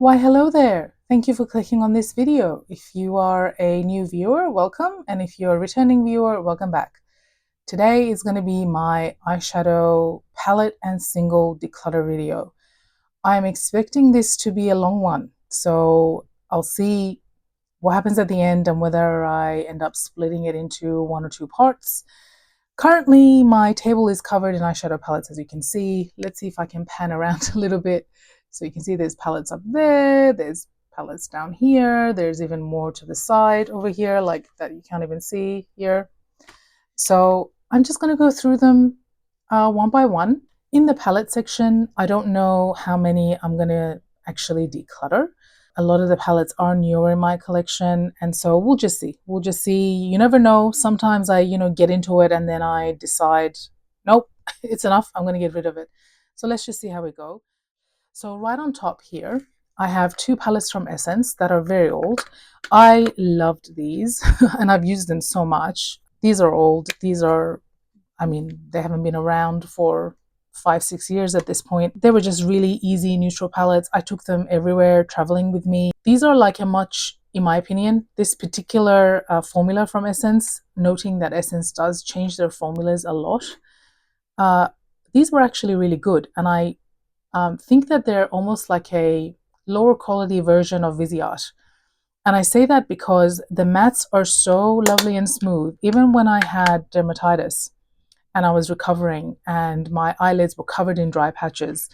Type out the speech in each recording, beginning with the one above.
Why, hello there. Thank you for clicking on this video. If you are a new viewer, welcome. And if you're a returning viewer, welcome back. Today is going to be my eyeshadow palette and single declutter video. I'm expecting this to be a long one, so I'll see what happens at the end and whether I end up splitting it into one or two parts. Currently, my table is covered in eyeshadow palettes, as you can see. Let's see if I can pan around a little bit. So you can see there's palettes up there, there's palettes down here, there's even more to the side over here, like that you can't even see here. So I'm just going to go through them one by one. In the palette section, I don't know how many I'm going to actually declutter. A lot of the palettes are newer in my collection, and so we'll just see. We'll just see. You never know. Sometimes I, get into it and then I decide, nope, it's enough. I'm going to get rid of it. So let's just see how we go. So right on top here, I have two palettes from Essence that are very old. I loved these and I've used them so much. These are old. These are, they haven't been around for 5-6 years at this point. They were just really easy neutral palettes. I took them everywhere traveling with me. These are like a much, in my opinion, this particular formula from Essence, noting that Essence does change their formulas a lot. These were actually really good, and I think that they're almost like a lower quality version of Viseart. And I say that because the mattes are so lovely and smooth. Even when I had dermatitis and I was recovering and my eyelids were covered in dry patches,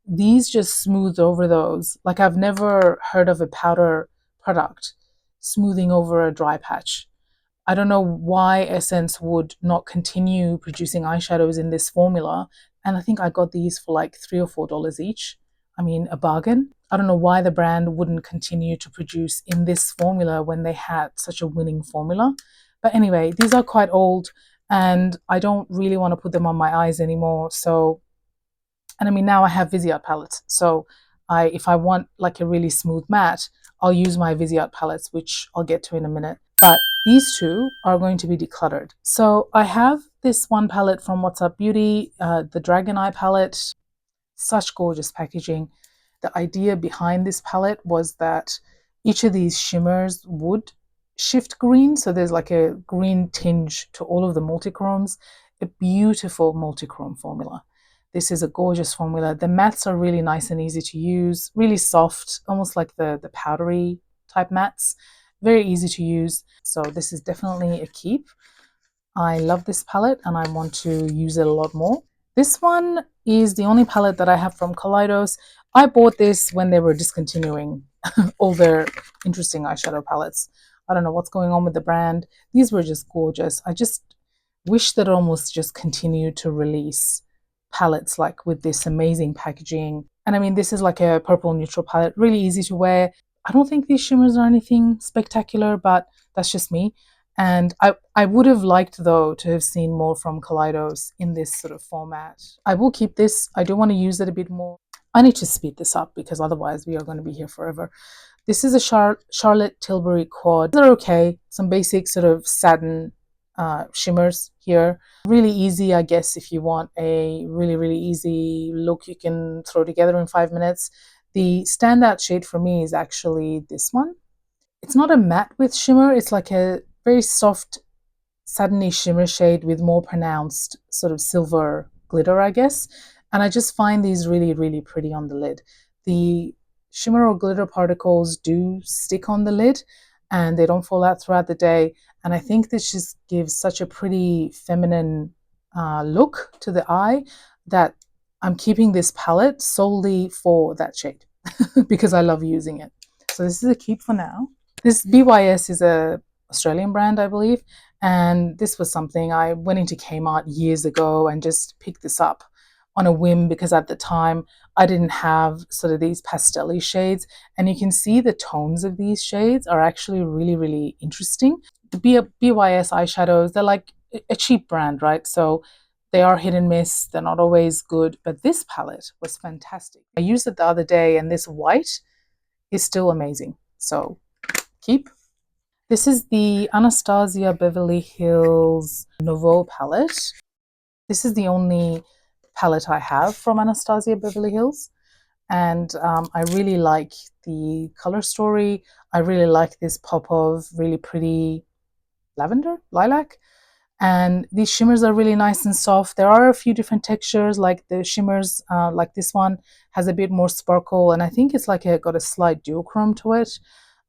these just smoothed over those. Like, I've never heard of a powder product smoothing over a dry patch. I don't know why Essence would not continue producing eyeshadows in this formula. And I think I got these for like $3 or $4 each. A bargain. I don't know why the brand wouldn't continue to produce in this formula when they had such a winning formula. But anyway, these are quite old and I don't really want to put them on my eyes anymore. So, and now I have Viseart palettes. So if I want like a really smooth matte, I'll use my Viseart palettes, which I'll get to in a minute. But these two are going to be decluttered. So I have this one palette from What's Up Beauty, the Dragon Eye palette. Such gorgeous packaging. The idea behind this palette was that each of these shimmers would shift green. So there's like a green tinge to all of the multichromes. A beautiful multichrome formula. This is a gorgeous formula. The mattes are really nice and easy to use, really soft, almost like the powdery type mattes. Very easy to use. So this is definitely a keep. I love this palette and I want to use it a lot more. This one is the only palette that I have from Kaleidos. I bought this when they were discontinuing all their interesting eyeshadow palettes. I don't know what's going on with the brand. These were just gorgeous. I just wish that it almost just continued to release palettes like with this amazing packaging. And this is like a purple neutral palette, really easy to wear. I don't think these shimmers are anything spectacular, but that's just me. And I would have liked, though, to have seen more from Kaleidos in this sort of format. I will keep this. I do want to use it a bit more. I need to speed this up because otherwise we are going to be here forever. This is a Charlotte Tilbury quad. They're okay. Some basic sort of satin shimmers here. Really easy, I guess, if you want a really, really easy look you can throw together in 5 minutes. The standout shade for me is actually this one. It's not a matte with shimmer. It's like a very soft, satiny shimmer shade with more pronounced sort of silver glitter, I guess. And I just find these really, really pretty on the lid. The shimmer or glitter particles do stick on the lid and they don't fall out throughout the day. And I think this just gives such a pretty feminine look to the eye that I'm keeping this palette solely for that shade because I love using it. So this is a keep for now. This BYS is a Australian brand, I believe, and this was something I went into Kmart years ago and just picked this up on a whim because at the time I didn't have sort of these pastel-y shades, and you can see the tones of these shades are actually really, really interesting. The BYS eyeshadows, they're like a cheap brand, right? So they are hit and miss, they're not always good, but this palette was fantastic. I used it the other day and this white is still amazing, so keep. This is the Anastasia Beverly Hills Nouveau palette. This is the only palette I have from Anastasia Beverly Hills. And I really like the color story. I really like this pop of really pretty lavender, lilac. And these shimmers are really nice and soft. There are a few different textures, like the shimmers, like this one has a bit more sparkle, and I think it's like got a slight duochrome to it.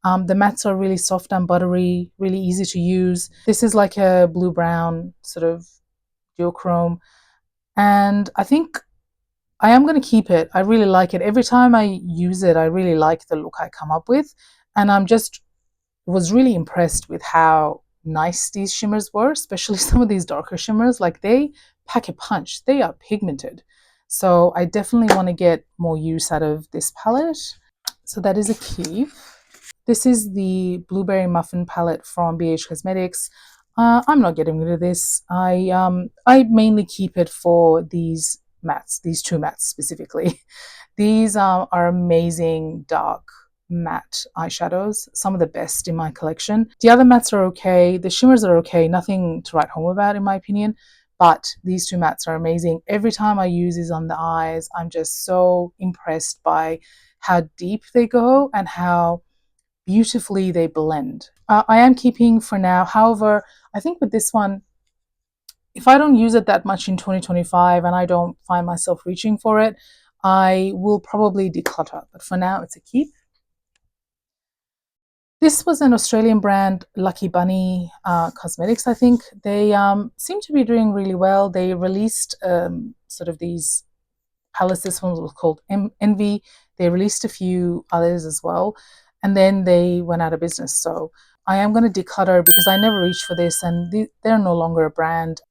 The mattes are really soft and buttery, really easy to use. This is like a blue-brown sort of duochrome, and I think I am going to keep it. I really like it. Every time I use it, I really like the look I come up with, and I'm just was really impressed with how nice these shimmers were, especially some of these darker shimmers. Like they pack a punch, they are pigmented. So I definitely want to get more use out of this palette. So that is a key. This is the Blueberry Muffin palette from BH Cosmetics. I'm not getting rid of this. I mainly keep it for these mattes, these two mattes specifically. These are amazing dark matte eyeshadows, some of the best in my collection. The other mattes are okay, the shimmers are okay, nothing to write home about in my opinion, but these two mattes are amazing. Every time I use these on the eyes, I'm just so impressed by how deep they go and how beautifully they blend. I am keeping for now, however, I think with this one, if I don't use it that much in 2025 and I don't find myself reaching for it, I will probably declutter. But for now, it's a keep. This was an Australian brand, Lucky Bunny Cosmetics, I think. They seem to be doing really well. They released sort of these palettes. This one was called Envy. They released a few others as well. And then they went out of business. So I am going to declutter because I never reached for this and they're no longer a brand.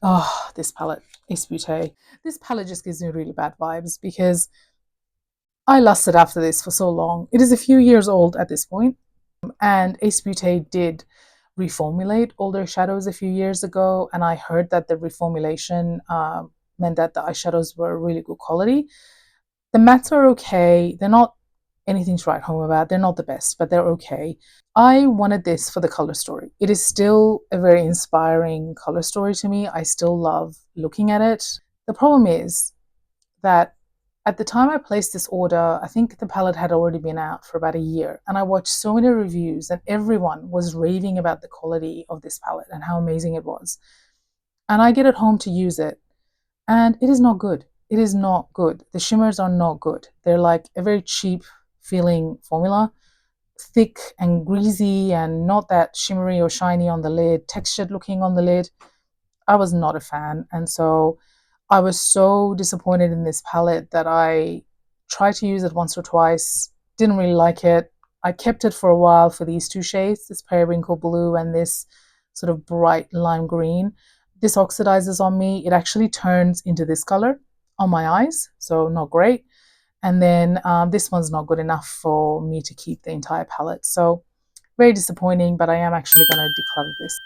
Oh, this palette, Ace Beauté. This palette just gives me really bad vibes because I lusted after this for so long. It is a few years old at this point, and Ace Beauté did reformulate all their shadows a few years ago, and I heard that the reformulation meant that the eyeshadows were really good quality. The mattes are okay. They're not anything to write home about. They're not the best, but they're okay. I wanted this for the color story. It is still a very inspiring color story to me. I still love looking at it. The problem is that at the time I placed this order, I think the palette had already been out for about a year, and I watched so many reviews and everyone was raving about the quality of this palette and how amazing it was. And I get it home to use it, and it is not good. It is not good. The shimmers are not good. They're like a very cheap feeling formula, thick and greasy and not that shimmery or shiny on the lid, textured looking on the lid. I was not a fan. And so I was so disappointed in this palette that I tried to use it once or twice, didn't really like it. I kept it for a while for these two shades, this periwinkle blue and this sort of bright lime green. This oxidizes on me. It actually turns into this color on my eyes, so not great. And then this one's not good enough for me to keep the entire palette. So very disappointing, but I am actually going to declutter this.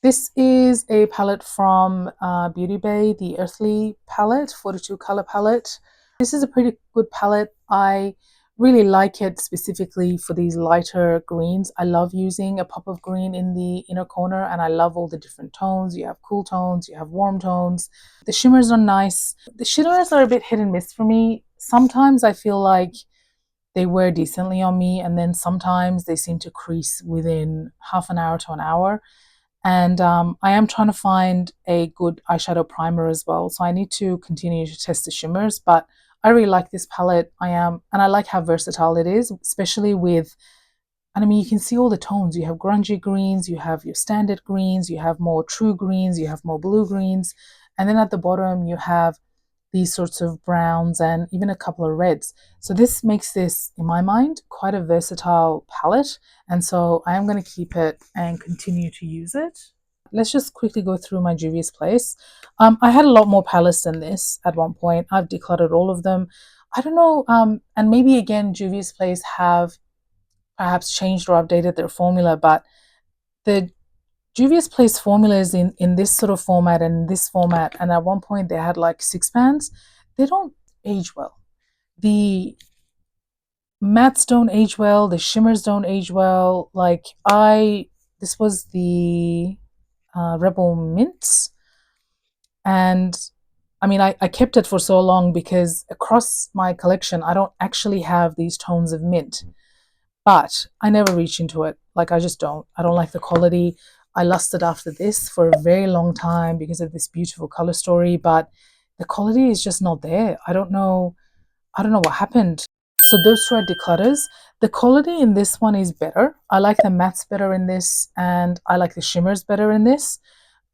This is a palette from Beauty Bay, the Earthly palette, 42 color palette. This is a pretty good palette. I really like it specifically for these lighter greens. I love using a pop of green in the inner corner, and I love all the different tones. You have cool tones, you have warm tones. The shimmers are nice. The shimmers are a bit hit and miss for me. Sometimes I feel like they wear decently on me, and then sometimes they seem to crease within half an hour to an hour. And I am trying to find a good eyeshadow primer as well. So I need to continue to test the shimmers, but I really like this palette. And I like how versatile it is, especially with, and I mean, you can see all the tones. You have grungy greens, you have your standard greens, you have more true greens, you have more blue greens. And then at the bottom, you have these sorts of browns and even a couple of reds. So this makes this, in my mind, quite a versatile palette. And so I am going to keep it and continue to use it. Let's just quickly go through my Juvia's Place. I had a lot more palettes than this at one point. I've decluttered all of them. I don't know, and maybe again, Juvia's Place have perhaps changed or updated their formula, but the Juvia's Place formulas in this sort of format and this format, and at one point they had like 6 pans, they don't age well. The mattes don't age well, the shimmers don't age well. This was the Rebel Mints, and I mean, I kept it for so long because across my collection, I don't actually have these tones of mint, but I never reach into it. Like, I just don't. I don't like the quality. I lusted after this for a very long time because of this beautiful color story, but the quality is just not there. I don't know. I don't know what happened. So those two are declutters. The quality in this one is better. I like the mattes better in this, and I like the shimmers better in this.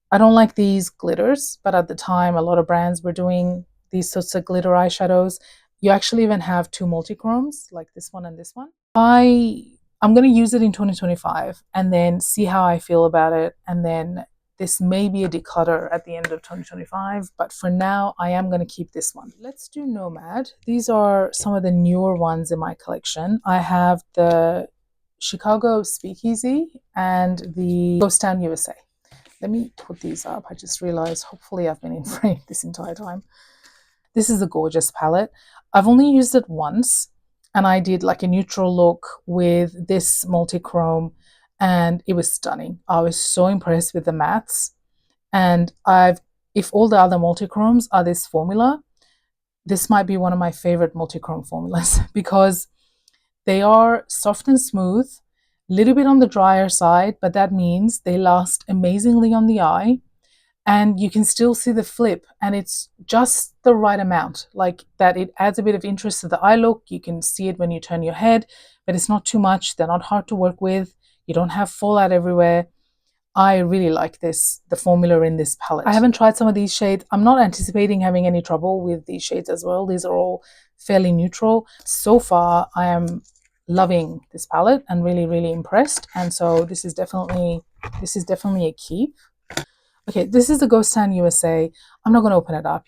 I don't like these glitters, but at the time, a lot of brands were doing these sorts of glitter eyeshadows. You actually even have two multi-chromes, like this one and this one. I'm going to use it in 2025 and then see how I feel about it. And then this may be a declutter at the end of 2025, but for now, I am going to keep this one. Let's do Nomad. These are some of the newer ones in my collection. I have the Chicago Speakeasy and the Ghost Town USA. Let me put these up. I just realized hopefully I've been in frame this entire time. This is a gorgeous palette. I've only used it once, and I did like a neutral look with this multi-chrome, and it was stunning. I was so impressed with the mattes. And if all the other multi-chromes are this formula, this might be one of my favorite multi-chrome formulas because they are soft and smooth, a little bit on the drier side, but that means they last amazingly on the eye. And you can still see the flip, and it's just the right amount, like that it adds a bit of interest to the eye look. You can see it when you turn your head, but it's not too much. They're not hard to work with. You don't have fallout everywhere. I really like the formula in this palette. I haven't tried some of these shades. I'm not anticipating having any trouble with these shades as well. These are all fairly neutral. So far, I am loving this palette and really, really impressed. And so this is definitely a keep. Okay, this is the Ghost Town USA. I'm not going to open it up.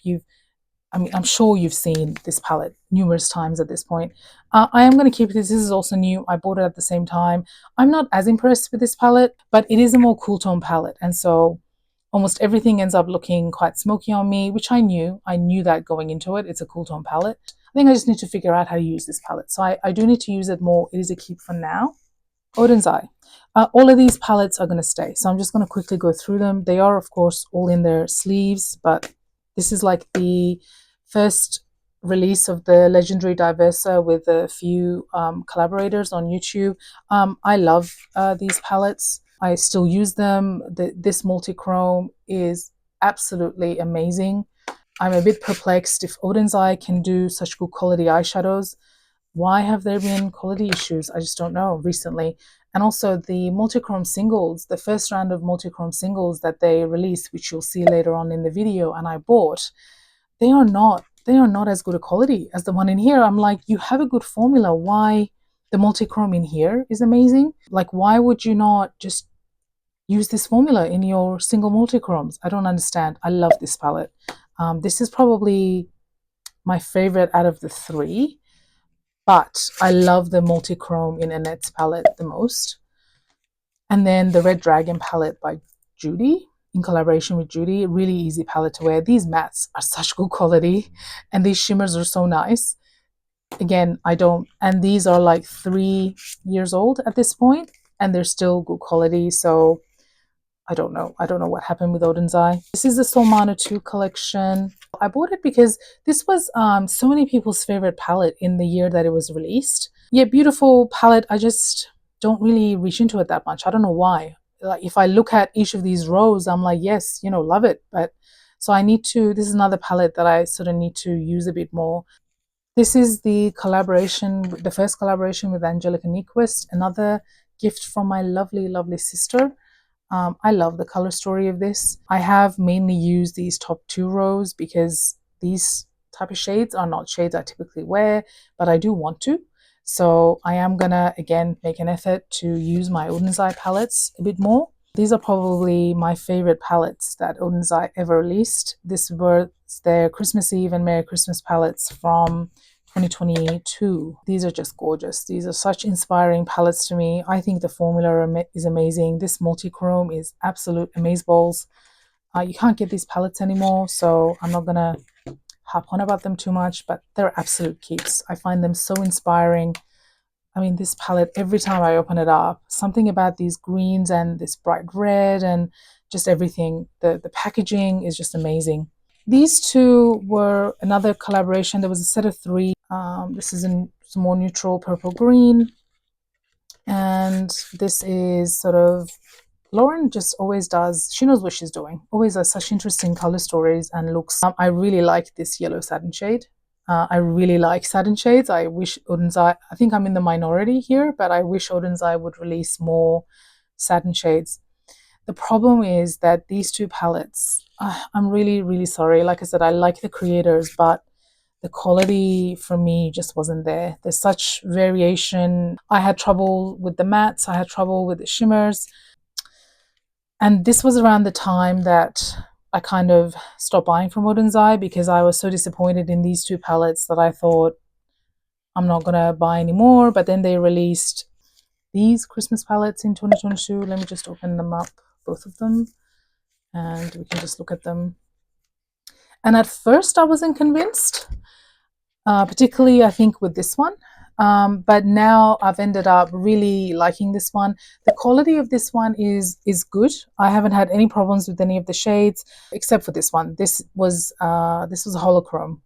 I'm sure you've seen this palette numerous times at this point. I am going to keep this. This is also new. I bought it at the same time. I'm not as impressed with this palette, but it is a more cool tone palette. And so almost everything ends up looking quite smoky on me, which I knew. I knew that going into it. It's a cool tone palette. I think I just need to figure out how to use this palette. So I do need to use it more. It is a keep for now. Odin's Eye. All of these palettes are going to stay, so I'm just going to quickly go through them. They are, of course, all in their sleeves, but this is like the first release of the legendary Diversa with a few collaborators on YouTube. I love these palettes. I still use them. This multi-chrome is absolutely amazing. I'm a bit perplexed if Odin's Eye can do such good quality eyeshadows. Why have there been quality issues? I just don't know recently. And also the multi-chrome singles, the first round of multi-chrome singles that they released, which you'll see later on in the video, and I bought, they are not as good a quality as the one in here. I'm like, you have a good formula. Why the multi-chrome in here is amazing? Like, why would you not just use this formula in your single multi-chromes? I don't understand. I love this palette. This is probably my favorite out of the three. But I love the multi-chrome in Annette's palette the most. And then the Red Dragon palette by Judy, in collaboration with Judy. Really easy palette to wear. These mattes are such good quality, and these shimmers are so nice. Again, and these are like 3 years old at this point, and they're still good quality. So I don't know what happened with Odin's Eye. This is the Solmana 2 collection. I bought it because this was so many people's favorite palette in the year that it was released. Yeah, beautiful palette. I just don't really reach into it that much. I don't know why. Like, if I look at each of these rows, I'm like, yes, love it. But so this is another palette that I sort of need to use a bit more. This is the first collaboration with Angelica Nyquist, another gift from my lovely, lovely sister. I love the color story of this. I have mainly used these top 2 rows because these type of shades are not shades I typically wear, but I do want to. So I am gonna, again, make an effort to use my Odin's Eye palettes a bit more. These are probably my favorite palettes that Odin's Eye ever released. This was their Christmas Eve and Merry Christmas palettes from 2022. These are just gorgeous. These are such inspiring palettes to me. I think the formula is amazing. This multi-chrome is absolute amazeballs. You can't get these palettes anymore, so I'm not gonna harp on about them too much, but they're absolute keeps. I find them so inspiring. I mean, this palette, every time I open it up, something about these greens and this bright red and just everything, the packaging is just amazing. These two were another collaboration. There was a set of three. This is in some more neutral purple green. And this is sort of, Lauren just always does, she knows what she's doing. Always has such interesting color stories and looks. I really like this yellow satin shade. I really like satin shades. I wish Odensai, I think I'm in the minority here, but I wish Odensai would release more satin shades. The problem is that these two palettes, I'm really, really sorry. Like I said, I like the creators, but the quality for me just wasn't there. There's such variation. I had trouble with the mattes. I had trouble with the shimmers. And this was around the time that I kind of stopped buying from Odensai because I was so disappointed in these two palettes that I thought I'm not going to buy anymore. But then they released these Christmas palettes in 2022. Let me just open them up, both of them, and we can just look at them. And at first I wasn't convinced, particularly I think with this one. But now I've ended up really liking this one. The quality of this one is good. I haven't had any problems with any of the shades except for this one. This was a holochrome,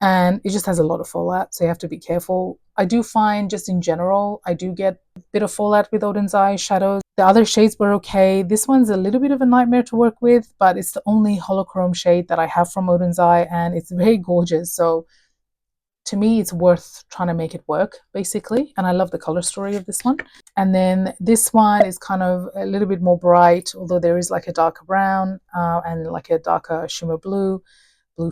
and it just has a lot of fallout, so you have to be careful. I do find just in general, I do get a bit of fallout with Odensai shadows. The other shades were okay. This one's a little bit of a nightmare to work with, but it's the only holochrome shade that I have from Odensai, and it's very gorgeous. So to me, it's worth trying to make it work, basically. And I love the color story of this one. And then this one is kind of a little bit more bright, although there is like a darker brown and like a darker shimmer blue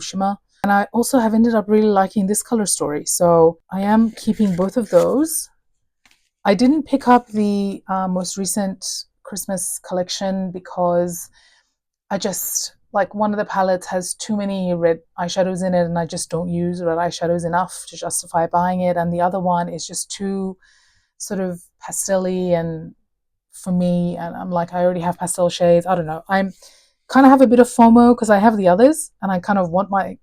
shimmer. And I also have ended up really liking this color story. So I am keeping both of those. I didn't pick up the most recent Christmas collection because I just, like, one of the palettes has too many red eyeshadows in it, and I just don't use red eyeshadows enough to justify buying it. And the other one is just too sort of pastel-y and for me, and I'm like, I already have pastel shades. I don't know. I'm kind of have a bit of FOMO because I have the others and I kind of want my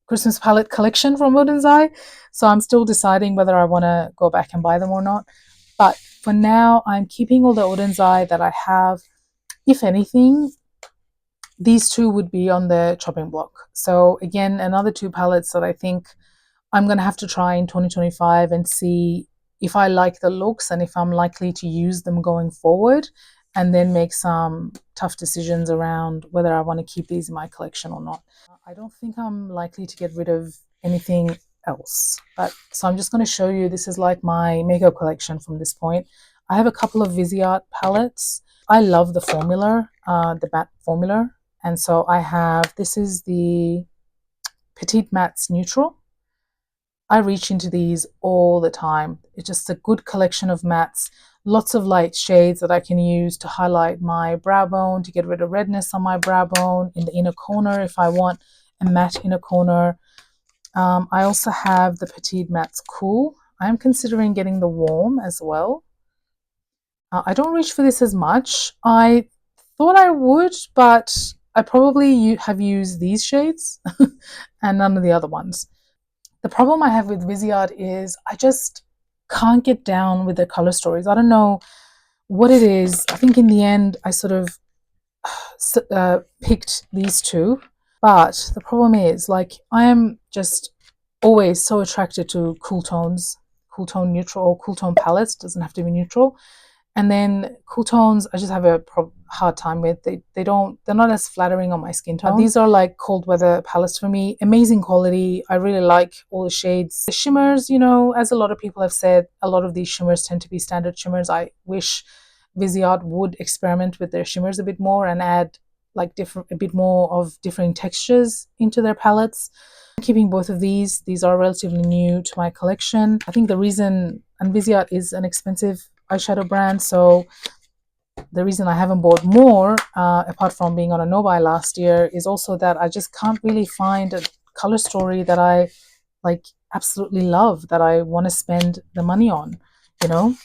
Christmas palette collection from Odensai. So I'm still deciding whether I want to go back and buy them or not. But for now, I'm keeping all the Odensai that I have. If anything, these two would be on the chopping block. So again, another two palettes that I think I'm going to have to try in 2025 and see if I like the looks and if I'm likely to use them going forward, and then make some tough decisions around whether I want to keep these in my collection or not. I don't think I'm likely to get rid of anything else. But so I'm just going to show you, this is like my makeup collection from this point. I have a couple of Viseart palettes. I love the formula, the matte formula. And so I have, this is the Petite Mattes Neutral. I reach into these all the time. It's just a good collection of mattes, lots of light shades that I can use to highlight my brow bone, to get rid of redness on my brow bone, in the inner corner if I want a matte inner corner. I also have the Petite Mattes Cool. I'm considering getting the Warm as well. I don't reach for this as much. I thought I would, but I probably have used these shades and none of the other ones. The problem I have with Viseart is I just can't get down with the color stories. I don't know what it is. I think in the end I sort of picked these two. But the problem is, like, I am just always so attracted to cool tones, cool tone neutral, or cool tone palettes. Doesn't have to be neutral. And then cool tones, I just have a hard time with. They're not as flattering on my skin tone. These are like cold weather palettes for me. Amazing quality. I really like all the shades. The shimmers, you know, as a lot of people have said, a lot of these shimmers tend to be standard shimmers. I wish Viseart would experiment with their shimmers a bit more and add like a bit more of different textures into their palettes. I'm keeping both of these. These are relatively new to my collection. I think the reason, and Viseart is an expensive eyeshadow brand, so the reason I haven't bought more, apart from being on a no-buy last year, is also that I just can't really find a color story that I like absolutely love, that I want to spend the money on, you know.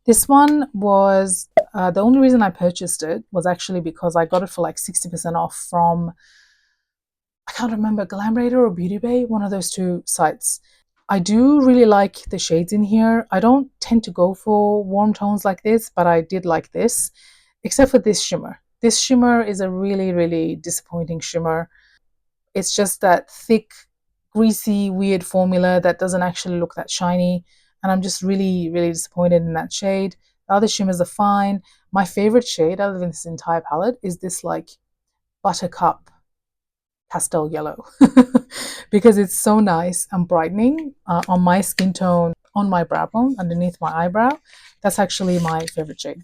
This one was, the only reason I purchased it was actually because I got it for like 60% off from, I can't remember, Glamradar or Beauty Bay, one of those two sites. I do really like the shades in here. I don't tend to go for warm tones like this, but I did like this, except for this shimmer. This shimmer is a really, really disappointing shimmer. It's just that thick, greasy, weird formula that doesn't actually look that shiny. And I'm just really, really disappointed in that shade. The other shimmers are fine. My favorite shade out of this entire palette is this like buttercup pastel yellow because it's so nice and brightening on my skin tone, on my brow bone, underneath my eyebrow. That's actually my favorite shade.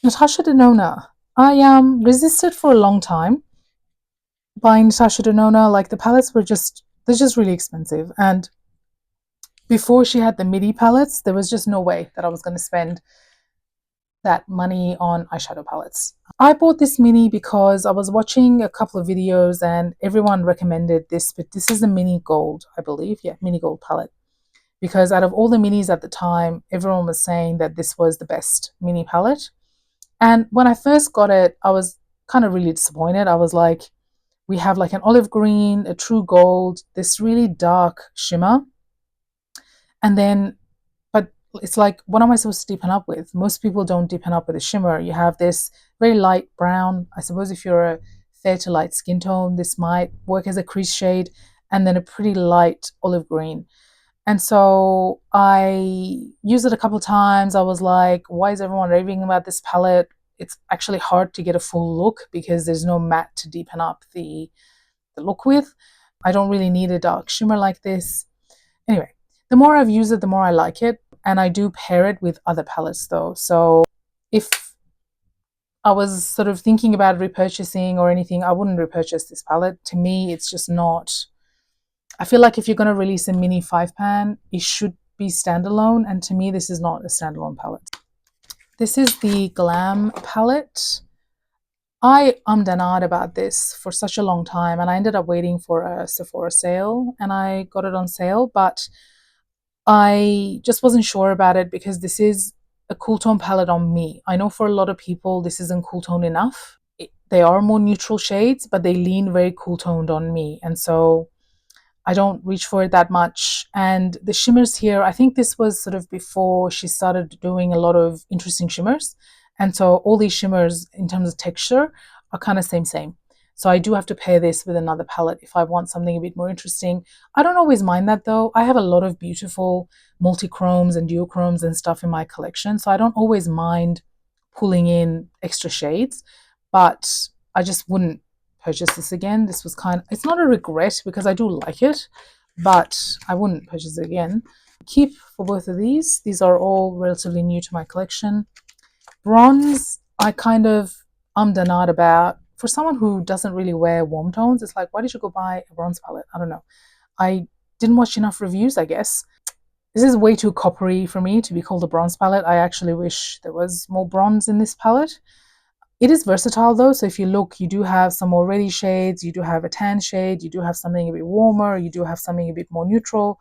Natasha Denona. I resisted for a long time buying Natasha Denona. Like the palettes they're just really expensive. And before she had the MIDI palettes, there was just no way that I was going to spend that money on eyeshadow palettes. I bought this mini because I was watching a couple of videos and everyone recommended this, but this is a mini gold, I believe. Yeah, mini gold palette. Because out of all the minis at the time, everyone was saying that this was the best mini palette. And when I first got it, I was kind of really disappointed. I was like, we have like an olive green, a true gold, this really dark shimmer. And then, but it's like, what am I supposed to deepen up with? Most people don't deepen up with a shimmer. You have this very light brown. I suppose if you're a fair to light skin tone, this might work as a crease shade, and then a pretty light olive green. And so I used it a couple of times. I was like, why is everyone raving about this palette? It's actually hard to get a full look because there's no matte to deepen up the look with. I don't really need a dark shimmer like this. Anyway, the more I've used it, the more I like it. And I do pair it with other palettes though. So if I was sort of thinking about repurchasing or anything, I wouldn't repurchase this palette. To me, it's just not. I feel like if you're going to release a mini 5-pan, it should be standalone. And to me, this is not a standalone palette. This is the Glam palette. I ummed and ahed about this for such a long time, and I ended up waiting for a Sephora sale, and I got it on sale, but I just wasn't sure about it because this is a cool tone palette on me. I know for a lot of people this isn't cool tone enough. They are more neutral shades, but they lean very cool toned on me, and so I don't reach for it that much. And the shimmers here, I think this was sort of before she started doing a lot of interesting shimmers. And so all these shimmers in terms of texture are kind of same. So I do have to pair this with another palette if I want something a bit more interesting. I don't always mind that though. I have a lot of beautiful multi-chromes and duochromes and stuff in my collection. So I don't always mind pulling in extra shades, but I just wouldn't purchase this again. This was it's not a regret because I do like it, but I wouldn't purchase it again. Keep for both of these. These are all relatively new to my collection. Bronze, I kind of ummed and ahed about. For someone who doesn't really wear warm tones, it's like, why did you go buy a bronze palette? I don't know. I didn't watch enough reviews, I guess. This is way too coppery for me to be called a bronze palette. I actually wish there was more bronze in this palette. It is versatile though, so if you look, you do have some more reddy shades, you do have a tan shade, you do have something a bit warmer, you do have something a bit more neutral.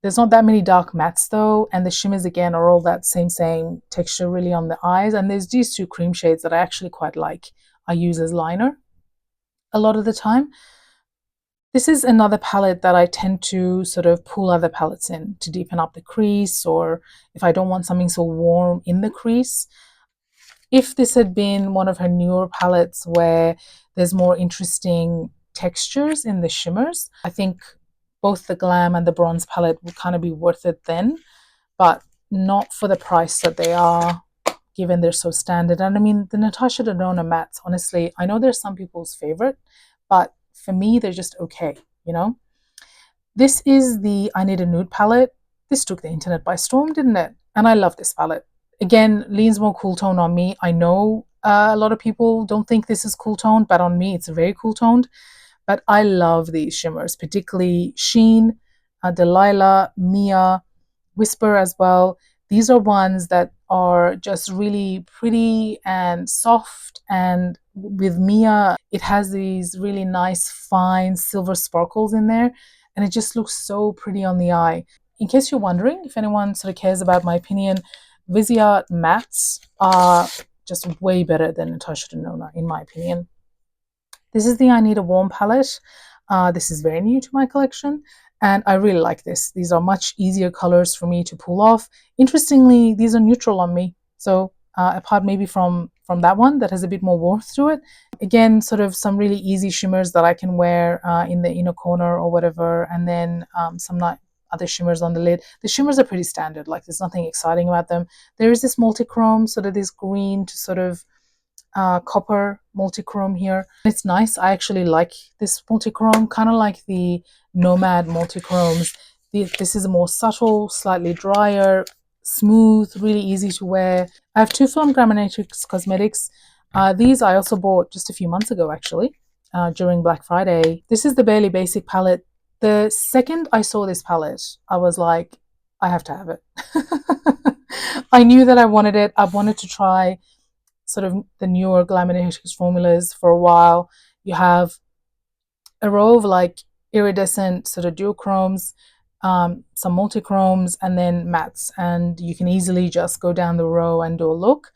There's not that many dark mattes though, and the shimmers again are all that same texture really on the eyes. And there's these two cream shades that I actually quite like. I use as liner a lot of the time. This is another palette that I tend to sort of pull other palettes in to deepen up the crease, or if I don't want something so warm in the crease. If this had been one of her newer palettes where there's more interesting textures in the shimmers, I think both the Glam and the Bronze palette would kind of be worth it then, but not for the price that they are, given they're so standard. And I mean, the Natasha Denona mattes, honestly, I know they're some people's favorite, but for me, they're just okay, you know? This is the I Need a Nude palette. This took the internet by storm, didn't it? And I love this palette. Again, leans more cool tone on me. I know a lot of people don't think this is cool toned, but on me, it's very cool toned. But I love these shimmers, particularly Sheen, Delilah, Mia, Whisper as well. These are ones that are just really pretty and soft. And with Mia, it has these really nice, fine silver sparkles in there. And it just looks so pretty on the eye. In case you're wondering, if anyone sort of cares about my opinion, Viseart mattes are just way better than Natasha Denona, in my opinion. This is the I Need a Warm palette. This is very new to my collection, and I really like this. These are much easier colors for me to pull off. Interestingly, these are neutral on me. So apart maybe from from that one that has a bit more warmth to it. Again, sort of some really easy shimmers that I can wear in the inner corner or whatever, and then some other shimmers on the lid. The shimmers are pretty standard, like there's nothing exciting about them. There is this multi-chrome, sort of this green to sort of copper multi-chrome here. It's nice. I actually like this multi-chrome, kind of like the Nomad multi-chromes. This is a more subtle, slightly drier, smooth, really easy to wear. I have two from Gramatrix Cosmetics. These I also bought just a few months ago, actually, during Black Friday. This is the Barely Basic palette. The second I saw this palette, I was like, I have to have it. I knew that I wanted it. I wanted to try sort of the newer Glaminatrix formulas for a while. You have a row of like iridescent sort of duochromes, some multi-chromes, and then mattes, and you can easily just go down the row and do a look.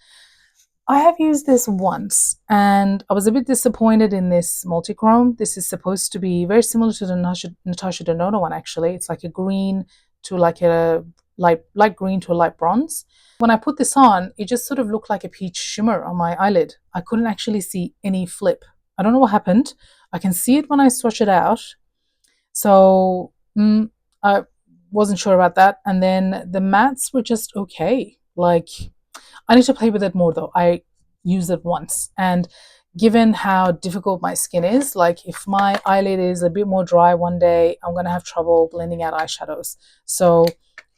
I have used this once and I was a bit disappointed in this multi-chrome. This is supposed to be very similar to the Natasha Denona one, actually. It's like a green to like a light green to a light bronze. When I put this on, it just sort of looked like a peach shimmer on my eyelid. I couldn't actually see any flip. I don't know what happened. I can see it when I swatch it out. So I wasn't sure about that. And then the mattes were just okay. Like, I need to play with it more though. I used it once, and given how difficult my skin is, like if my eyelid is a bit more dry one day, I'm gonna have trouble blending out eyeshadows. So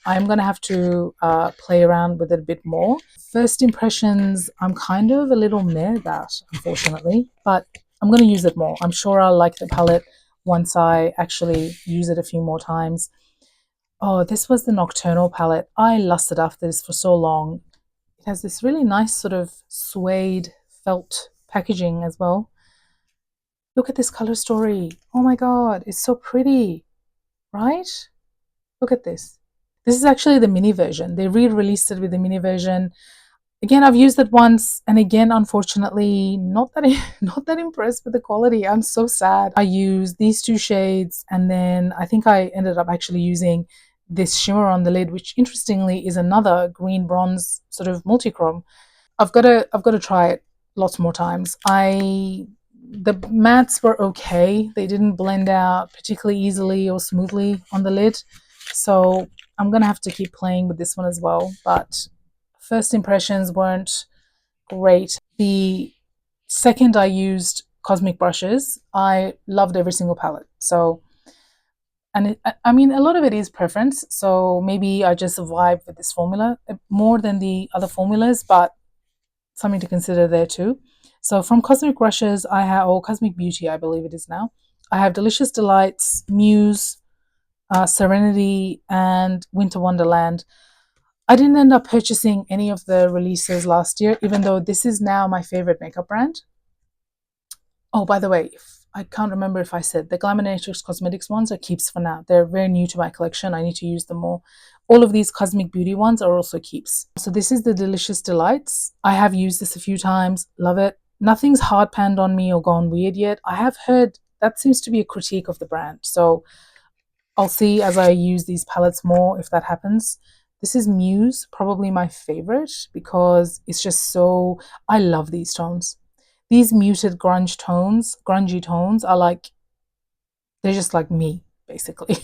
I'm gonna have to play around with it a bit more. First impressions, I'm kind of a little meh about, unfortunately, but I'm gonna use it more. I'm sure I'll like the palette once I actually use it a few more times. Oh, this was the Nocturnal palette. I lusted after this for so long. It has this really nice sort of suede felt packaging as well. Look at this color story. Oh my god, it's so pretty, right? Look at this. This is actually the mini version. They re-released it with the mini version. Again, I've used it once, and again, unfortunately, not that impressed with the quality. I'm so sad. I used these two shades, and then I think I ended up actually using this shimmer on the lid, which interestingly is another green bronze sort of multi-chrome. I've got to try it lots more times. The mattes were okay. They didn't blend out particularly easily or smoothly on the lid. So I'm gonna have to keep playing with this one as well. But first impressions weren't great. The second I used Cosmic brushes, I loved every single palette. So, and I mean, a lot of it is preference. So maybe I just vibe with this formula more than the other formulas, but something to consider there too. So from Cosmic brushes, I have, or Cosmic Beauty, I believe it is now, I have Delicious Delights, Muse, Serenity, and Winter Wonderland. I didn't end up purchasing any of the releases last year, even though this is now my favorite makeup brand. Oh, by the way, I can't remember if I said the Glaminatrix Cosmetics ones are keeps for now. They're very new to my collection. I need to use them more. All of these Cosmic Beauty ones are also keeps. So this is the Delicious Delights. I have used this a few times. Love it. Nothing's hard panned on me or gone weird yet. I have heard that seems to be a critique of the brand. So I'll see as I use these palettes more if that happens. This is Muse, probably my favorite because it's just so, I love these tones. These muted grungy tones are like, they're just like me, basically.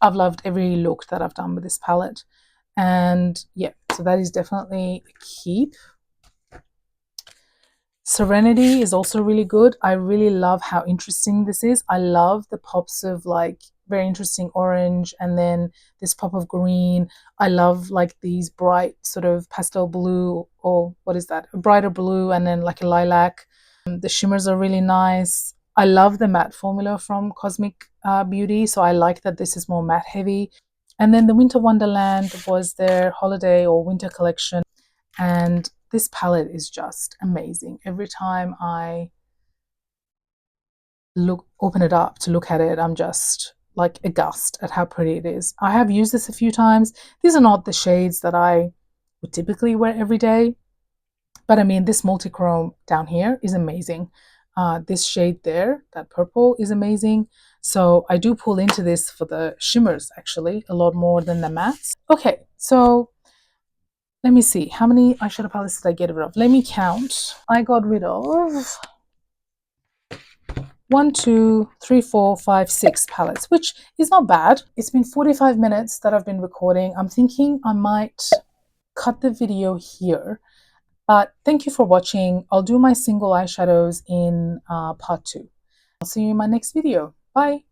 I've loved every look that I've done with this palette. And yeah, so that is definitely a keep. Serenity is also really good. I really love how interesting this is. I love the pops of like very interesting orange and then this pop of green. I love like these bright sort of pastel blue, or what is that? A brighter blue and then like a lilac. The shimmers are really nice. I love the matte formula from Cosmic Beauty, so I like that this is more matte heavy. And then the Winter Wonderland was their holiday or winter collection, and this palette is just amazing. Every time I open it up to look at it, I'm just like aghast at how pretty it is. I have used this a few times. These are not the shades that I would typically wear every day, but I mean, this multi-chrome down here is amazing. This shade there, that purple, is amazing. So I do pull into this for the shimmers actually a lot more than the mattes. Okay, so let me see, how many eyeshadow palettes did I get rid of? Let me count. I got rid of 1, 2, 3, 4, 5, 6 palettes, which is not bad. It's been 45 minutes that I've been recording. I'm thinking I might cut the video here, but thank you for watching. I'll do my single eyeshadows in part 2. I'll see you in my next video. Bye.